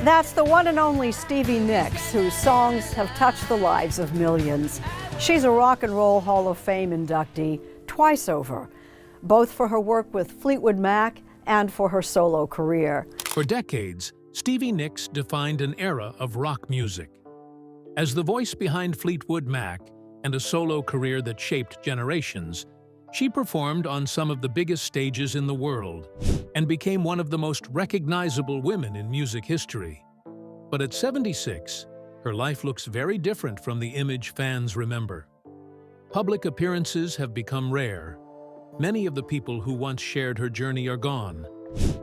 That's the one and only Stevie Nicks, whose songs have touched the lives of millions. She's a Rock and Roll Hall of Fame inductee twice over, both for her work with Fleetwood Mac and for her solo career. For decades, Stevie Nicks defined an era of rock music. As the voice behind Fleetwood Mac and a solo career that shaped generations, she performed on some of the biggest stages in the world and became one of the most recognizable women in music history. But at 76, her life looks very different from the image fans remember. Public appearances have become rare. Many of the people who once shared her journey are gone,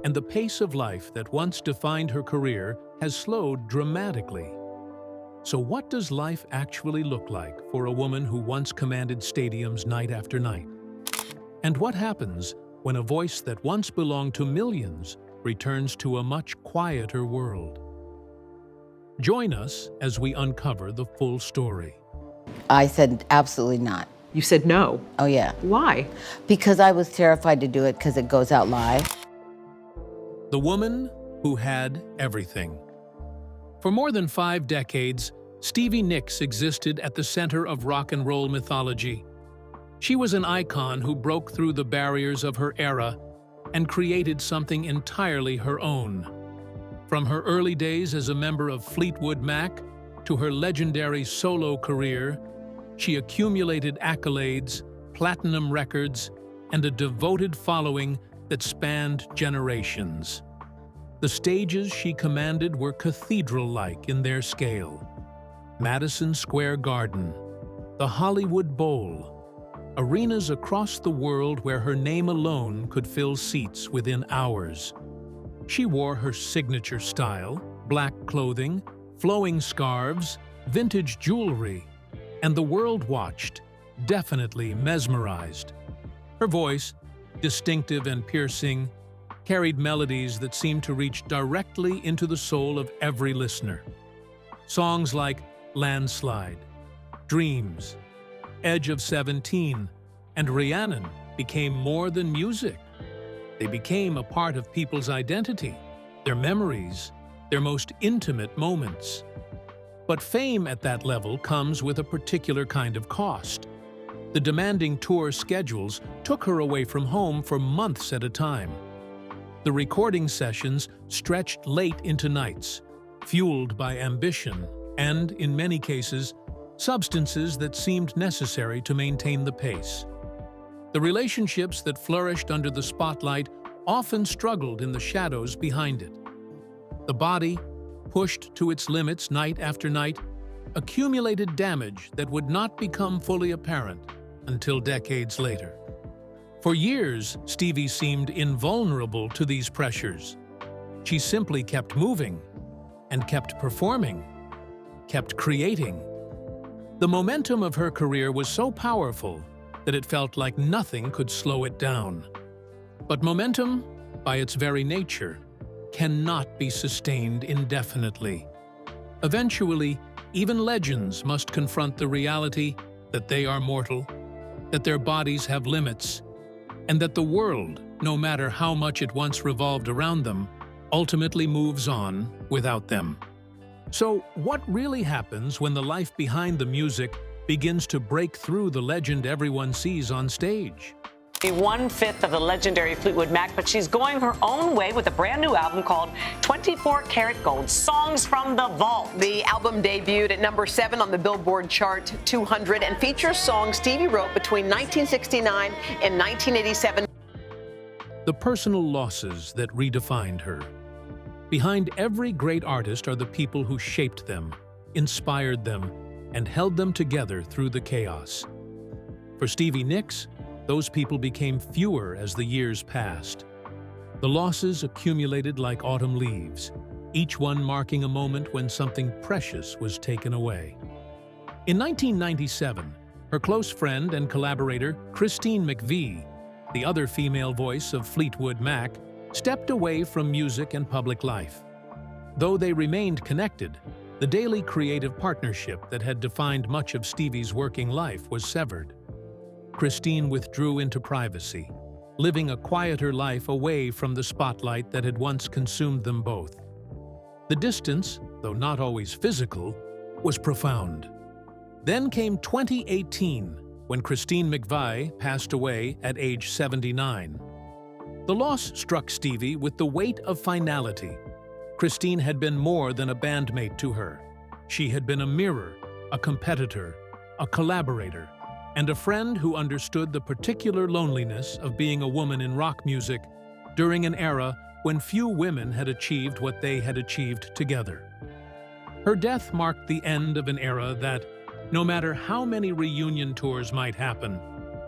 and the pace of life that once defined her career has slowed dramatically. So what does life actually look like for a woman who once commanded stadiums night after night? And what happens when a voice that once belonged to millions returns to a much quieter world? Join us as we uncover the full story. I said absolutely not. You said no. Oh yeah. Why? Because I was terrified to do it because it goes out live. The woman who had everything. For more than 5 decades, Stevie Nicks existed at the center of rock and roll mythology. She was an icon who broke through the barriers of her era and created something entirely her own. From her early days as a member of Fleetwood Mac to her legendary solo career, she accumulated accolades, platinum records, and a devoted following that spanned generations. The stages she commanded were cathedral-like in their scale. Madison Square Garden, the Hollywood Bowl, arenas across the world where her name alone could fill seats within hours. She wore her signature style, black clothing, flowing scarves, vintage jewelry, and the world watched, definitely mesmerized. Her voice, distinctive and piercing, carried melodies that seemed to reach directly into the soul of every listener. Songs like Landslide, Dreams, Edge of 17, and Rhiannon became more than music. They became a part of people's identity, their memories, their most intimate moments. But fame at that level comes with a particular kind of cost. The demanding tour schedules took her away from home for months at a time. The recording sessions stretched late into nights, fueled by ambition and, in many cases, substances that seemed necessary to maintain the pace. The relationships that flourished under the spotlight often struggled in the shadows behind it. The body, pushed to its limits night after night, accumulated damage that would not become fully apparent until decades later. For years, Stevie seemed invulnerable to these pressures. She simply kept moving and kept performing, kept creating. The momentum of her career was so powerful that it felt like nothing could slow it down. But momentum, by its very nature, cannot be sustained indefinitely. Eventually, even legends must confront the reality that they are mortal, that their bodies have limits, and that the world, no matter how much it once revolved around them, ultimately moves on without them. So, what really happens when the life behind the music begins to break through the legend everyone sees on stage? 1/5 of the legendary Fleetwood Mac, but she's going her own way with a brand new album called 24 Karat Gold, Songs from the Vault. The album debuted at number 7 on the Billboard Chart 200 and features songs Stevie wrote between 1969 and 1987. The personal losses that redefined her. Behind every great artist are the people who shaped them, inspired them, and held them together through the chaos. For Stevie Nicks, those people became fewer as the years passed. The losses accumulated like autumn leaves, each one marking a moment when something precious was taken away. In 1997, her close friend and collaborator, Christine McVie, the other female voice of Fleetwood Mac, stepped away from music and public life. Though they remained connected, the daily creative partnership that had defined much of Stevie's working life was severed. Christine withdrew into privacy, living a quieter life away from the spotlight that had once consumed them both. The distance, though not always physical, was profound. Then came 2018, when Christine McVie passed away at age 79. The loss struck Stevie with the weight of finality. Christine had been more than a bandmate to her. She had been a mirror, a competitor, a collaborator, and a friend who understood the particular loneliness of being a woman in rock music during an era when few women had achieved what they had achieved together. Her death marked the end of an era that, no matter how many reunion tours might happen,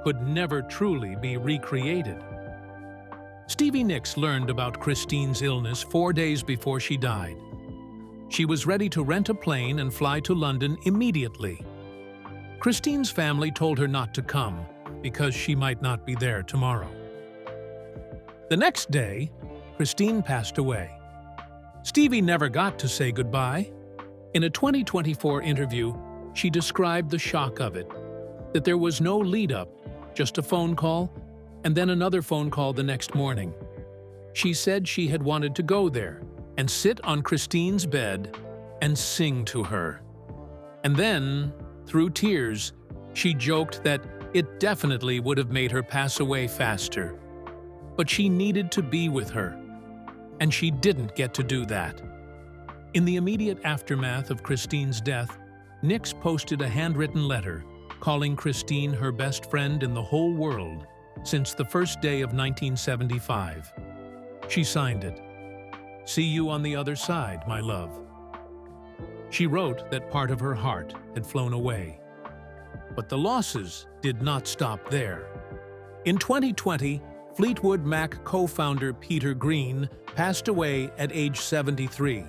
could never truly be recreated. Stevie Nicks learned about Christine's illness 4 days before she died. She was ready to rent a plane and fly to London immediately. Christine's family told her not to come because she might not be there tomorrow. The next day, Christine passed away. Stevie never got to say goodbye. In a 2024 interview, she described the shock of it, that there was no lead-up, just a phone call, and then another phone call the next morning. She said she had wanted to go there and sit on Christine's bed and sing to her. And then, through tears, she joked that it definitely would have made her pass away faster. But she needed to be with her, and she didn't get to do that. In the immediate aftermath of Christine's death, Nicks posted a handwritten letter calling Christine her best friend in the whole world since the first day of 1975. She signed it, "See you on the other side, my love." She wrote that part of her heart had flown away. But the losses did not stop there. In 2020, Fleetwood Mac co-founder Peter Green passed away at age 73,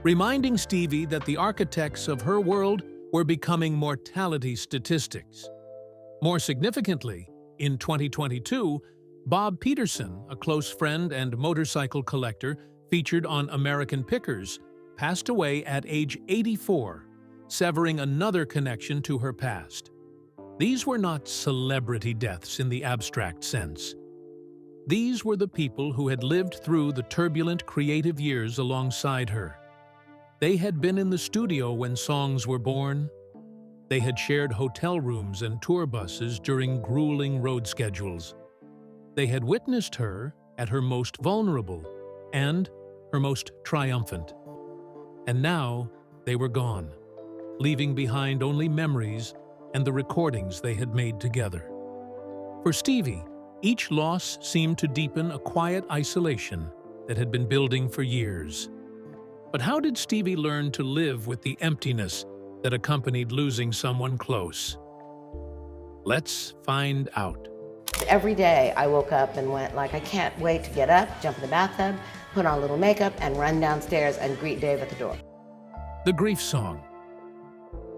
reminding Stevie that the architects of her world were becoming mortality statistics. More significantly, in 2022, Bob Peterson, a close friend and motorcycle collector featured on American Pickers, passed away at age 84, severing another connection to her past. These were not celebrity deaths in the abstract sense. These were the people who had lived through the turbulent creative years alongside her. They had been in the studio when songs were born. They had shared hotel rooms and tour buses during grueling road schedules. They had witnessed her at her most vulnerable and her most triumphant. And now they were gone, leaving behind only memories and the recordings they had made together. For Stevie, each loss seemed to deepen a quiet isolation that had been building for years. But how did Stevie learn to live with the emptiness that accompanied losing someone close? Let's find out. Every day I woke up and went like, I can't wait to get up, jump in the bathtub, put on a little makeup, and run downstairs and greet Dave at the door. The Grief Song.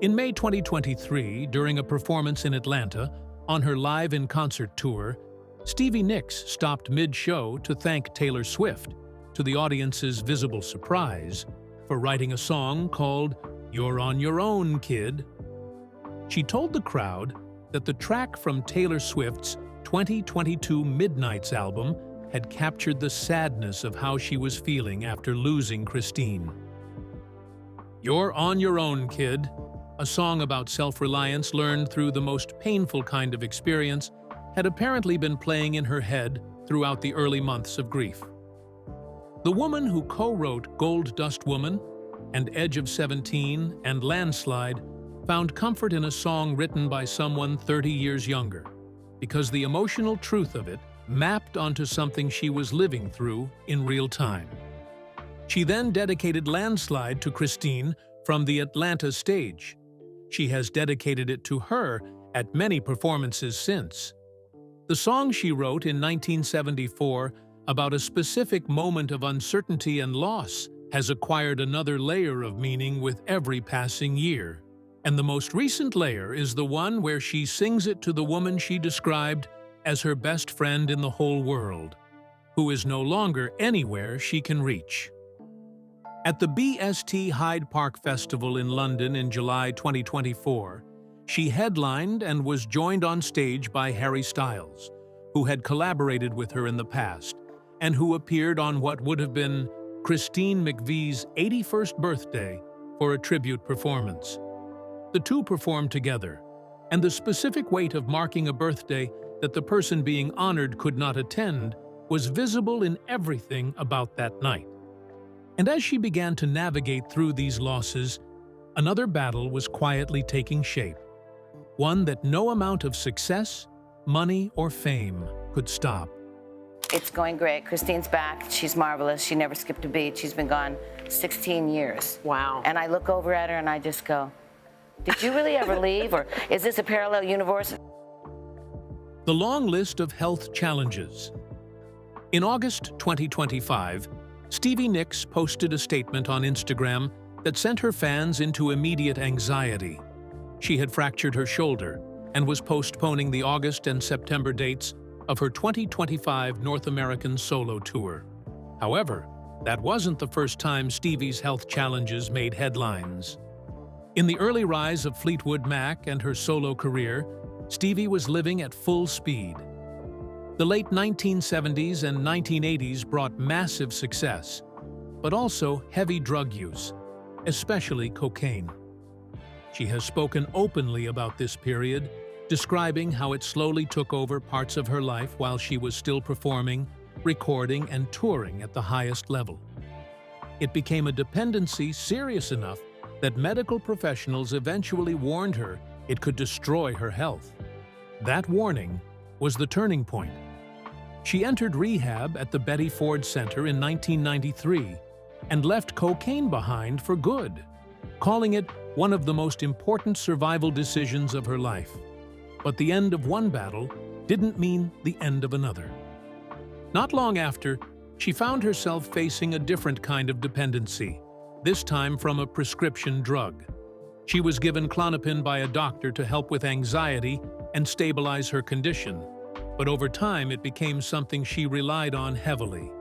In May 2023, during a performance in Atlanta, on her Live in Concert tour, Stevie Nicks stopped mid-show to thank Taylor Swift, to the audience's visible surprise, for writing a song called "You're on Your Own, Kid." She told the crowd that the track from Taylor Swift's 2022 Midnights album had captured the sadness of how she was feeling after losing Christine. "You're on Your Own, Kid," a song about self-reliance learned through the most painful kind of experience, had apparently been playing in her head throughout the early months of grief. The woman who co-wrote Gold Dust Woman and Edge of 17 and Landslide found comfort in a song written by someone 30 years younger, because the emotional truth of it mapped onto something she was living through in real time. She then dedicated Landslide to Christine from the Atlanta stage. She has dedicated it to her at many performances since. The song she wrote in 1974 about a specific moment of uncertainty and loss has acquired another layer of meaning with every passing year. And the most recent layer is the one where she sings it to the woman she described as her best friend in the whole world, who is no longer anywhere she can reach. At the BST Hyde Park Festival in London in July 2024, she headlined and was joined on stage by Harry Styles, who had collaborated with her in the past, and who appeared on what would have been Christine McVie's 81st birthday for a tribute performance. The two performed together, and the specific weight of marking a birthday that the person being honored could not attend was visible in everything about that night. And as she began to navigate through these losses, another battle was quietly taking shape, one that no amount of success, money, or fame could stop. It's going great. Christine's back. She's marvelous. She never skipped a beat. She's been gone 16 years. Wow. And I look over at her and I just go, did you really ever leave? Or is this a parallel universe? The long list of health challenges. In August 2025, Stevie Nicks posted a statement on Instagram that sent her fans into immediate anxiety. She had fractured her shoulder and was postponing the August and September dates of her 2025 North American solo tour. However, that wasn't the first time Stevie's health challenges made headlines. In the early rise of Fleetwood Mac and her solo career, Stevie was living at full speed. The late 1970s and 1980s brought massive success, but also heavy drug use, especially cocaine. She has spoken openly about this period, describing how it slowly took over parts of her life while she was still performing, recording, and touring at the highest level. It became a dependency serious enough that medical professionals eventually warned her it could destroy her health. That warning was the turning point. She entered rehab at the Betty Ford Center in 1993 and left cocaine behind for good, calling it one of the most important survival decisions of her life. But the end of one battle didn't mean the end of another. Not long after, she found herself facing a different kind of dependency, this time from a prescription drug. She was given Klonopin by a doctor to help with anxiety and stabilize her condition, but over time it became something she relied on heavily.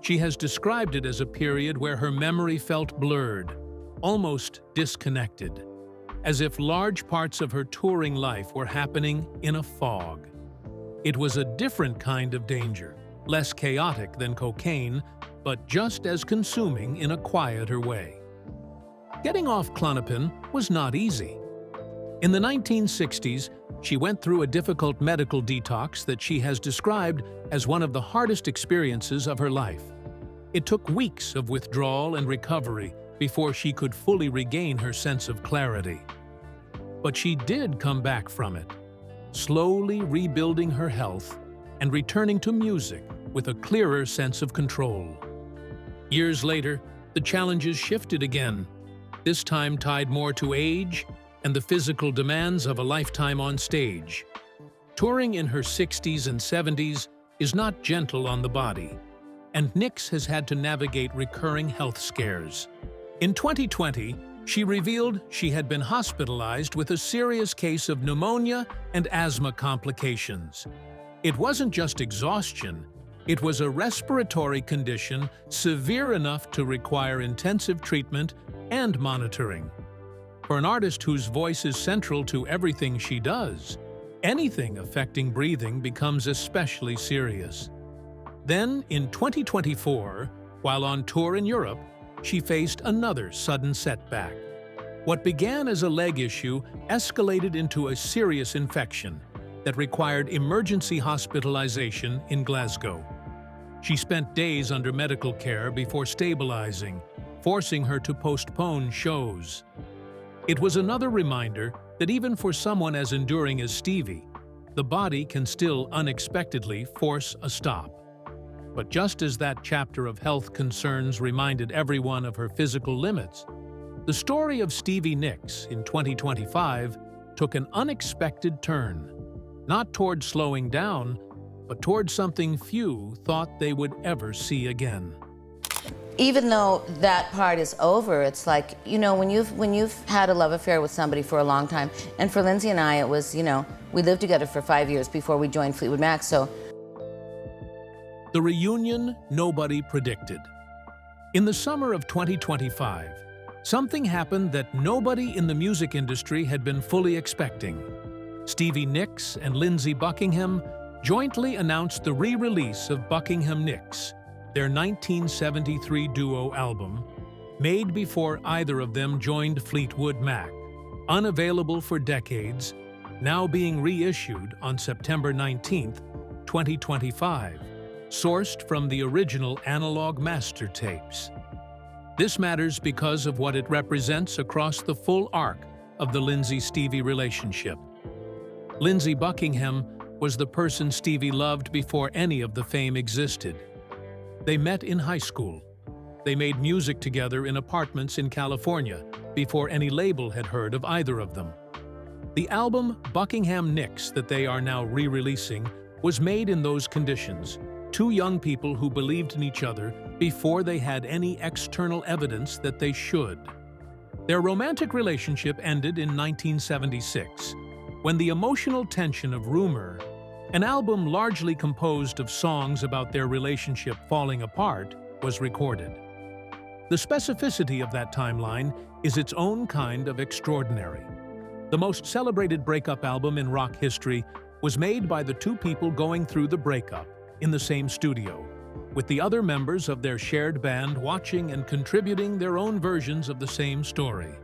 She has described it as a period where her memory felt blurred, almost disconnected, as if large parts of her touring life were happening in a fog. It was a different kind of danger, less chaotic than cocaine, but just as consuming in a quieter way. Getting off Klonopin was not easy. In the 1960s, she went through a difficult medical detox that she has described as one of the hardest experiences of her life. It took weeks of withdrawal and recovery before she could fully regain her sense of clarity. But she did come back from it, slowly rebuilding her health and returning to music with a clearer sense of control. Years later, the challenges shifted again, this time tied more to age and the physical demands of a lifetime on stage. Touring in her 60s and 70s is not gentle on the body, and Nicks has had to navigate recurring health scares. In 2020, she revealed she had been hospitalized with a serious case of pneumonia and asthma complications. It wasn't just exhaustion, it was a respiratory condition severe enough to require intensive treatment and monitoring. For an artist whose voice is central to everything she does, anything affecting breathing becomes especially serious. Then, in 2024, while on tour in Europe, she faced another sudden setback. What began as a leg issue escalated into a serious infection that required emergency hospitalization in Glasgow. She spent days under medical care before stabilizing, forcing her to postpone shows. It was another reminder that even for someone as enduring as Stevie, the body can still unexpectedly force a stop. But just as that chapter of health concerns reminded everyone of her physical limits, the story of Stevie Nicks in 2025 took an unexpected turn, not toward slowing down, but toward something few thought they would ever see again. Even though that part is over, it's like, you know, when you've had a love affair with somebody for a long time, and for Lindsay and I, it was, you know, we lived together for 5 years before we joined Fleetwood Mac, so. The reunion nobody predicted. In the summer of 2025, something happened that nobody in the music industry had been fully expecting. Stevie Nicks and Lindsey Buckingham jointly announced the re-release of Buckingham Nicks, their 1973 duo album, made before either of them joined Fleetwood Mac, unavailable for decades, now being reissued on September 19, 2025, sourced from the original analog master tapes. This matters because of what it represents across the full arc of the Lindsay-Stevie relationship. Lindsey Buckingham was the person Stevie loved before any of the fame existed. They met in high school. They made music together in apartments in California before any label had heard of either of them. The album Buckingham Nicks that they are now re-releasing was made in those conditions, two young people who believed in each other before they had any external evidence that they should. Their romantic relationship ended in 1976, when the emotional tension of Rumor, an album largely composed of songs about their relationship falling apart, was recorded. The specificity of that timeline is its own kind of extraordinary. The most celebrated breakup album in rock history was made by the two people going through the breakup in the same studio, with the other members of their shared band watching and contributing their own versions of the same story.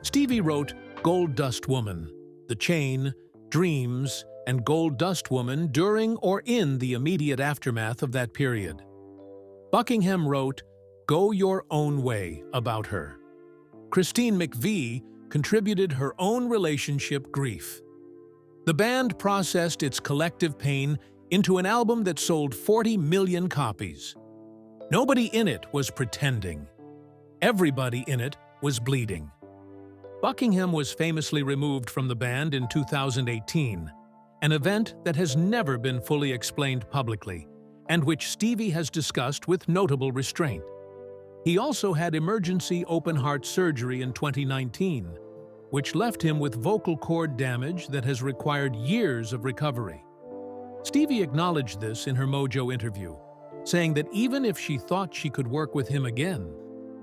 Stevie wrote Gold Dust Woman, The Chain, Dreams, and Gold Dust Woman during or in the immediate aftermath of that period. Buckingham wrote Go Your Own Way about her. Christine McVie contributed her own relationship grief. The band processed its collective pain into an album that sold 40 million copies. Nobody in it was pretending. Everybody in it was bleeding. Buckingham was famously removed from the band in 2018, an event that has never been fully explained publicly, and which Stevie has discussed with notable restraint. He also had emergency open-heart surgery in 2019, which left him with vocal cord damage that has required years of recovery. Stevie acknowledged this in her Mojo interview, saying that even if she thought she could work with him again,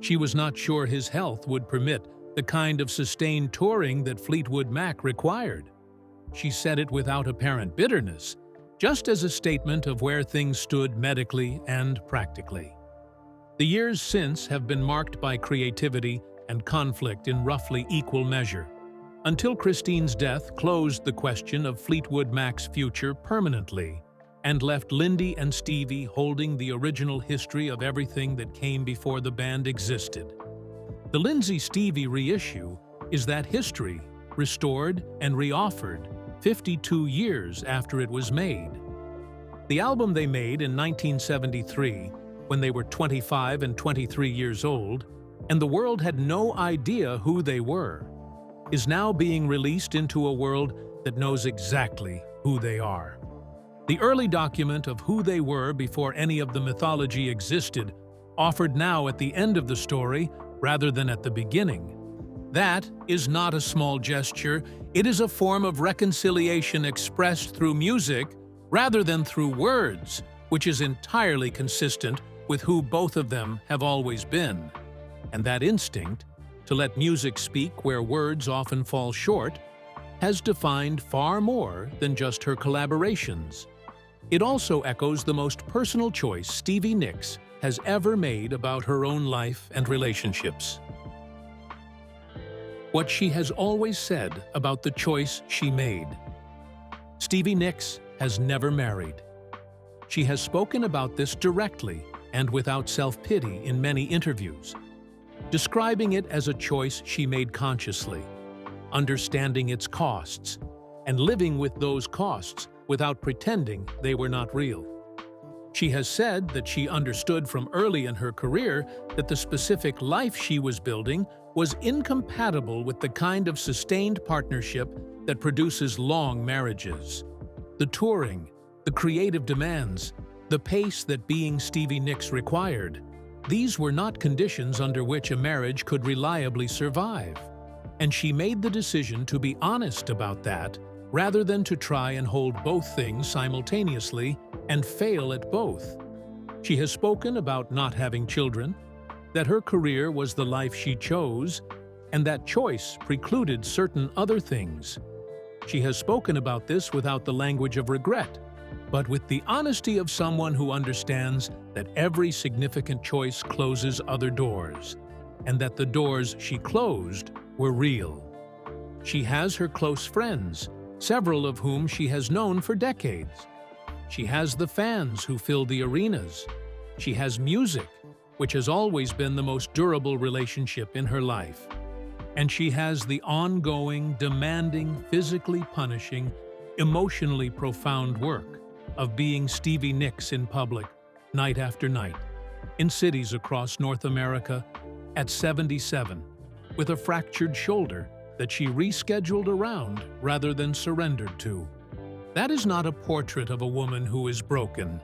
she was not sure his health would permit the kind of sustained touring that Fleetwood Mac required. She said it without apparent bitterness, just as a statement of where things stood medically and practically. The years since have been marked by creativity and conflict in roughly equal measure, until Christine's death closed the question of Fleetwood Mac's future permanently and left Lindy and Stevie holding the original history of everything that came before the band existed. The Lindsay-Stevie reissue is that history, restored and reoffered 52 years after it was made. The album they made in 1973, when they were 25 and 23 years old, and the world had no idea who they were, is now being released into a world that knows exactly who they are. The early document of who they were before any of the mythology existed, offered now at the end of the story rather than at the beginning. That is not a small gesture. It is a form of reconciliation expressed through music rather than through words, which is entirely consistent with who both of them have always been. And that instinct, to let music speak where words often fall short, has defined far more than just her collaborations. It also echoes the most personal choice Stevie Nicks has ever made about her own life and relationships. What she has always said about the choice she made. Stevie Nicks has never married. She has spoken about this directly and without self-pity in many interviews, describing it as a choice she made consciously, understanding its costs, and living with those costs without pretending they were not real. She has said that she understood from early in her career that the specific life she was building was incompatible with the kind of sustained partnership that produces long marriages. The touring, the creative demands, the pace that being Stevie Nicks required, these were not conditions under which a marriage could reliably survive. And she made the decision to be honest about that, rather than to try and hold both things simultaneously and fail at both. She has spoken about not having children, that her career was the life she chose, and that choice precluded certain other things. She has spoken about this without the language of regret, but with the honesty of someone who understands that every significant choice closes other doors, and that the doors she closed were real. She has her close friends, several of whom she has known for decades. She has the fans who fill the arenas. She has music, which has always been the most durable relationship in her life. And she has the ongoing, demanding, physically punishing, emotionally profound work of being Stevie Nicks in public, night after night, in cities across North America, at 77, with a fractured shoulder that she rescheduled around rather than surrendered to. That is not a portrait of a woman who is broken.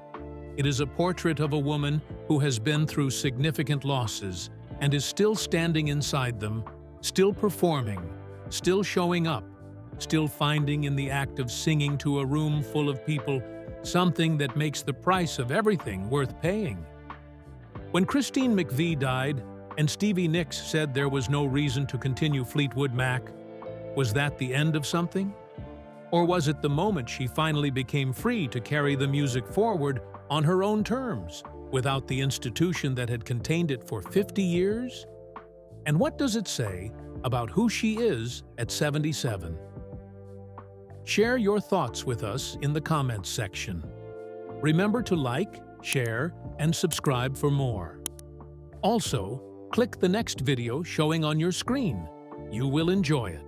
It is a portrait of a woman who has been through significant losses and is still standing inside them, still performing, still showing up, still finding in the act of singing to a room full of people something that makes the price of everything worth paying. When Christine McVie died and Stevie Nicks said there was no reason to continue Fleetwood Mac, was that the end of something? Or was it the moment she finally became free to carry the music forward on her own terms, without the institution that had contained it for 50 years? And what does it say about who she is at 77? Share your thoughts with us in the comments section. Remember to like, share, and subscribe for more. Also, click the next video showing on your screen. You will enjoy it.